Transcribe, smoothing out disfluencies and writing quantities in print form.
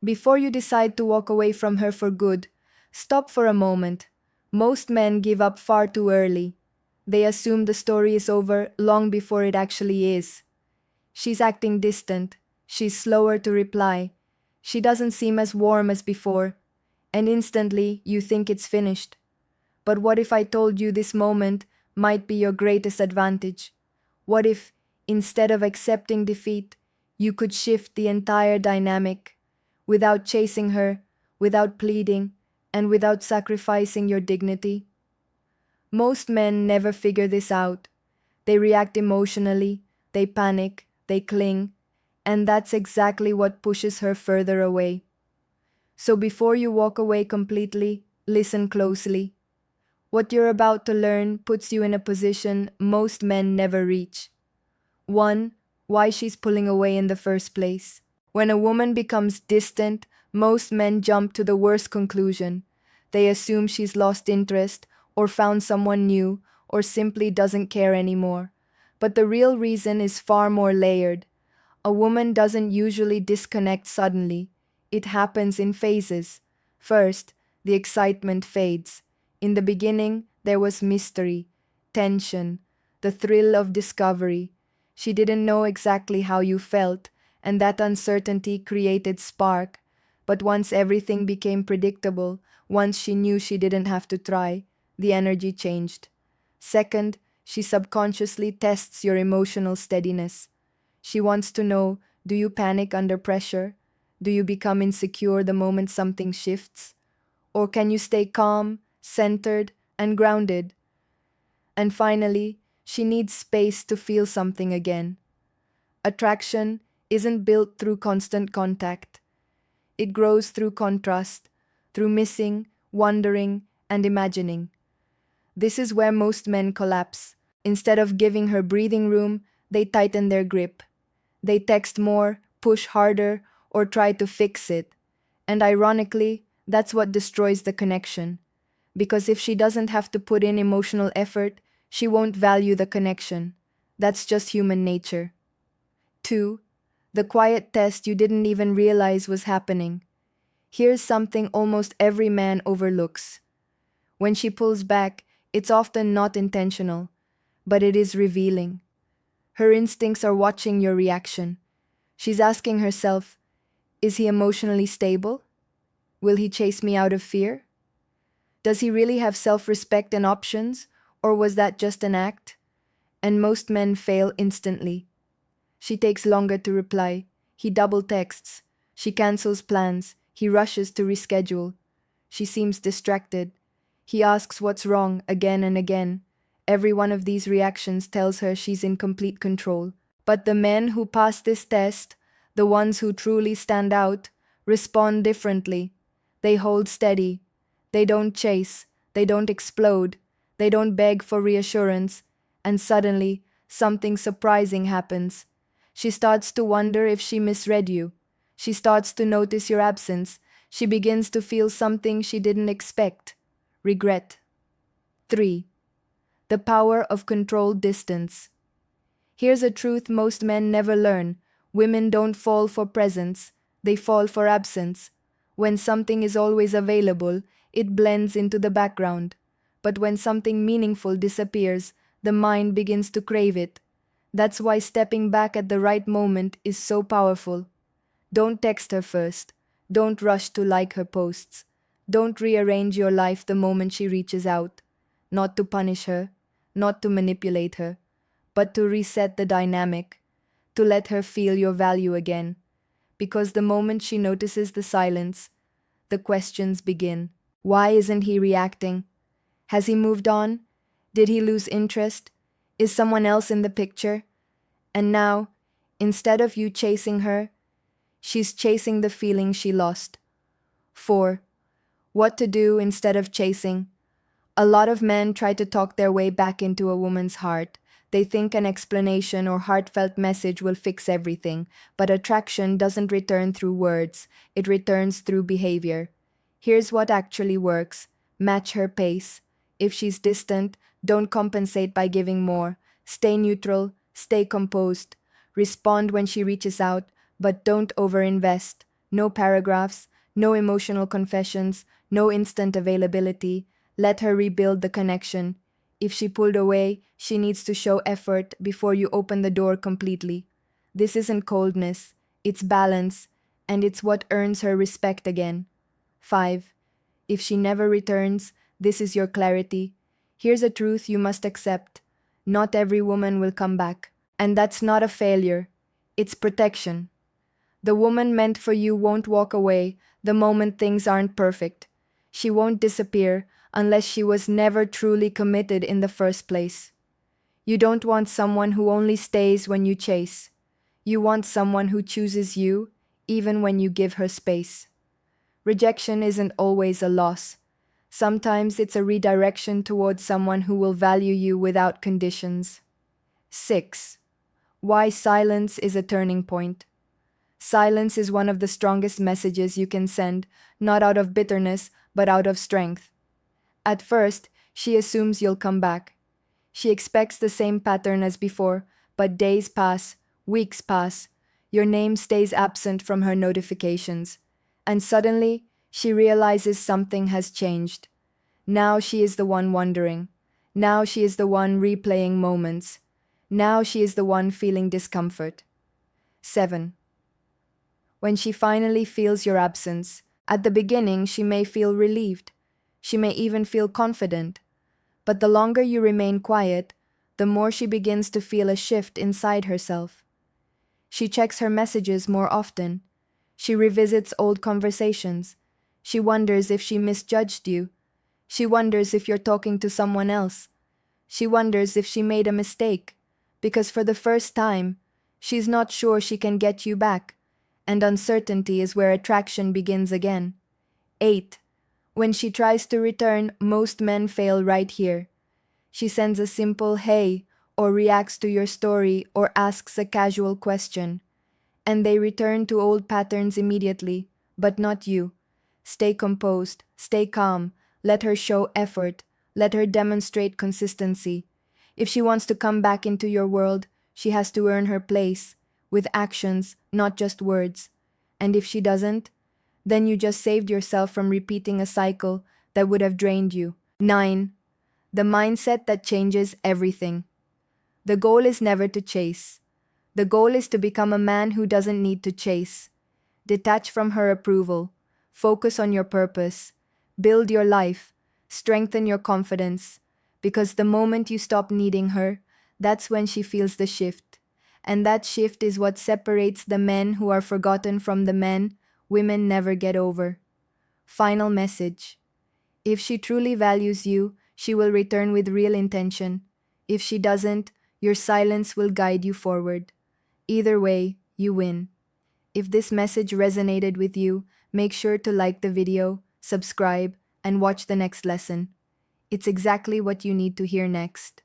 Before you decide to walk away from her for good, stop for a moment. Most men give up far too early. They assume the story is over long before it actually is. She's acting distant. She's slower to reply. She doesn't seem as warm as before. And instantly, you think it's finished. But what if I told you this moment might be your greatest advantage? What if, instead of accepting defeat, you could shift the entire dynamic without chasing her, without pleading, and without sacrificing your dignity? Most men never figure this out. They react emotionally, they panic, they cling, and that's exactly what pushes her further away. So before you walk away completely, listen closely. What you're about to learn puts you in a position most men never reach. 1. Why she's pulling away in the first place. When a woman becomes distant, most men jump to the worst conclusion. They assume she's lost interest, or found someone new, or simply doesn't care anymore. But the real reason is far more layered. A woman doesn't usually disconnect suddenly. It happens in phases. First, the excitement fades. In the beginning, there was mystery, tension, the thrill of discovery. She didn't know exactly how you felt, and that uncertainty created spark. But once everything became predictable, once she knew she didn't have to try, the energy changed. Second, she subconsciously tests your emotional steadiness. She wants to know, do you panic under pressure? Do you become insecure the moment something shifts? Or can you stay calm, centered, and grounded? And finally, she needs space to feel something again. Attraction isn't built through constant contact. It grows through contrast, through missing, wondering, and imagining. This is where most men collapse. Instead of giving her breathing room, they tighten their grip. They text more, push harder, or try to fix it. And ironically, that's what destroys the connection. Because if she doesn't have to put in emotional effort, she won't value the connection. That's just human nature. 2. The quiet test you didn't even realize was happening. Here's something almost every man overlooks. When she pulls back, it's often not intentional, but it is revealing. Her instincts are watching your reaction. She's asking herself, is he emotionally stable? Will he chase me out of fear? Does he really have self-respect and options, or was that just an act? And most men fail instantly. She takes longer to reply. He double texts. She cancels plans. He rushes to reschedule. She seems distracted. He asks what's wrong again and again. Every one of these reactions tells her she's in complete control. But the men who pass this test, the ones who truly stand out, respond differently. They hold steady. They don't chase. They don't explode. They don't beg for reassurance. And suddenly, something surprising happens. She starts to wonder if she misread you. She starts to notice your absence. She begins to feel something she didn't expect. Regret. 3. The power of controlled distance. Here's a truth most men never learn. Women don't fall for presence, they fall for absence. When something is always available, it blends into the background. But when something meaningful disappears, the mind begins to crave it. That's why stepping back at the right moment is so powerful. Don't text her first. Don't rush to like her posts. Don't rearrange your life the moment she reaches out. Not to punish her, not to manipulate her, but to reset the dynamic, to let her feel your value again. Because the moment she notices the silence, the questions begin. Why isn't he reacting? Has he moved on? Did he lose interest? Is someone else in the picture? And now, instead of you chasing her, she's chasing the feeling she lost. 4. What to do instead of chasing. A lot of men try to talk their way back into a woman's heart. They think an explanation or heartfelt message will fix everything, but attraction doesn't return through words, it returns through behavior. Here's what actually works. Match her pace. If she's distant, don't compensate by giving more. Stay neutral, stay composed. Respond when she reaches out, but don't overinvest. No paragraphs, no emotional confessions, no instant availability. Let her rebuild the connection. If she pulled away, she needs to show effort before you open the door completely. This isn't coldness, it's balance, and it's what earns her respect again. 5. If she never returns, this is your clarity. Here's a truth you must accept. Not every woman will come back. And that's not a failure, it's protection. The woman meant for you won't walk away the moment things aren't perfect. She won't disappear unless she was never truly committed in the first place. You don't want someone who only stays when you chase. You want someone who chooses you, even when you give her space. Rejection isn't always a loss. Sometimes it's a redirection towards someone who will value you without conditions. 6. Why silence is a turning point. Silence is one of the strongest messages you can send, not out of bitterness, but out of strength. At first, she assumes you'll come back. She expects the same pattern as before, but days pass, weeks pass. Your name stays absent from her notifications. And suddenly, she realizes something has changed. Now she is the one wondering. Now she is the one replaying moments. Now she is the one feeling discomfort. 7. When she finally feels your absence, at the beginning she may feel relieved. She may even feel confident. But the longer you remain quiet, the more she begins to feel a shift inside herself. She checks her messages more often. She revisits old conversations. She wonders if she misjudged you. She wonders if you're talking to someone else. She wonders if she made a mistake, because for the first time, she's not sure she can get you back, and uncertainty is where attraction begins again. 8. When she tries to return, most men fail right here. She sends a simple hey, or reacts to your story, or asks a casual question. And they return to old patterns immediately, but not you. Stay composed, stay calm, let her show effort, let her demonstrate consistency. If she wants to come back into your world, she has to earn her place, with actions, not just words. And if she doesn't, then you just saved yourself from repeating a cycle that would have drained you. 9. The mindset that changes everything. The goal is never to chase. The goal is to become a man who doesn't need to chase. Detach from her approval. Focus on your purpose. Build your life. Strengthen your confidence. Because the moment you stop needing her, that's when she feels the shift. And that shift is what separates the men who are forgotten from the men women never get over. Final message. If she truly values you, she will return with real intention. If she doesn't, your silence will guide you forward. Either way, you win. If this message resonated with you, make sure to like the video, subscribe, and watch the next lesson. It's exactly what you need to hear next.